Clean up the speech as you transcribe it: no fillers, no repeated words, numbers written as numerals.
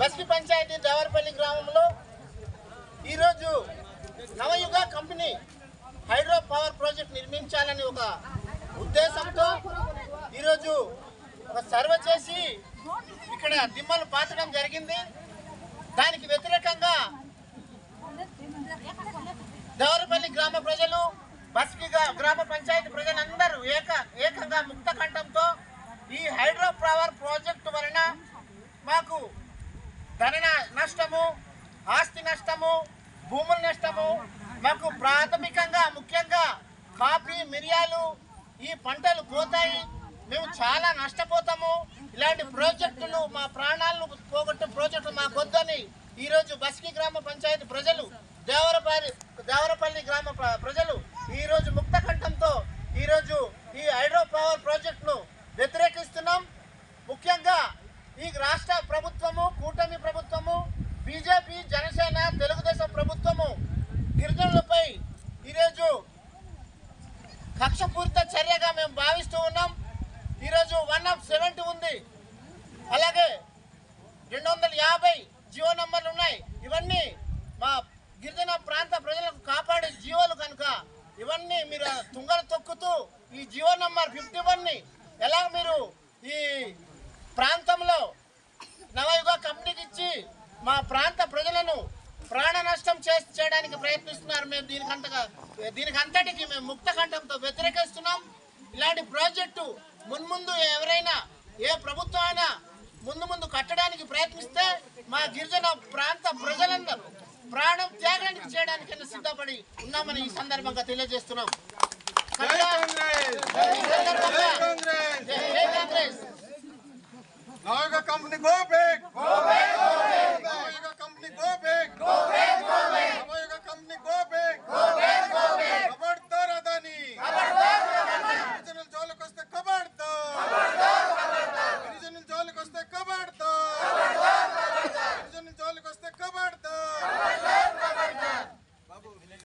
బస్కి పంచాయతీ దేవరపల్లి గ్రామంలో ఈరోజు నవయుగ కంపెనీ హైడ్రో పవర్ ప్రాజెక్ట్ నిర్మించాలని ఒక ఉద్దేశంతో ఈరోజు ఒక సర్వే చేసి ఇక్కడ దిమ్మలు పాతడం జరిగింది. దానికి వ్యతిరేకంగా దేవరపల్లి గ్రామ ప్రజలు, బస్కి గ్రామ పంచాయతీ ప్రజలందరూ ఏకంగా ముక్త కంఠంతో ఈ హైడ్రో పవర్ ప్రాజెక్టు వలన మాకు ధన నష్టము, ఆస్తి నష్టము, భూముల నష్టము, మాకు ప్రాథమికంగా ముఖ్యంగా కాఫీ, మిరియాలు ఈ పంటలు పోతాయి, మేము చాలా నష్టపోతాము. ఇలాంటి ప్రాజెక్టులు మా ప్రాణాలను పోగొట్టే ప్రాజెక్టులు మాకొద్దని ఈరోజు బస్కి గ్రామ పంచాయతీ ప్రజలు, దేవరపల్లి గ్రామ ప్రజలు ఈరోజు ముక్త కంఠంతో ఈరోజు ఈ హైడ్రో పవర్ ప్రాజెక్టును వ్యతిరేకిస్తున్నాం. ముఖ్యంగా ఈ రాష్ట్ర ప్రభుత్వము, కూటమి ప్రభుత్వము, బీజేపీ, జనసేన, తెలుగుదేశం ప్రభుత్వము గిరిజనులపై ఈరోజు కక్షపూరిత చర్యగా మేము భావిస్తూ ఉన్నాం. ఈరోజు 170 ఉంది, అలాగే 250 జియో నంబర్లు ఉన్నాయి. ఇవన్నీ మా గిరిజన ప్రాంత ప్రజలకు కాపాడే జీవోలు కనుక ఇవన్నీ మీరు తుంగలు తొక్కుతూ ఈ జియో నంబర్ 51ని ఎలా మీరు ఈ ప్రాంతంలో నవయుగ కంపెనీకి ఇచ్చి మా ప్రాంత ప్రజలను ప్రాణ నష్టం చేయడానికి ప్రయత్నిస్తున్నారు. మేము దీనికంతటికి మేము ముక్త కంఠంతో వ్యతిరేకిస్తున్నాం. ఇలాంటి ప్రాజెక్టు మున్ముందు ఎవరైనా ఏ ప్రభుత్వం అయినా ముందు కట్టడానికి ప్రయత్నిస్తే మా గిరిజన ప్రాంత ప్రజలందరూ ప్రాణం త్యాగానికి చేయడానికైనా సిద్ధపడి ఉన్నామని ఈ సందర్భంగా తెలియజేస్తున్నాం. Company go back.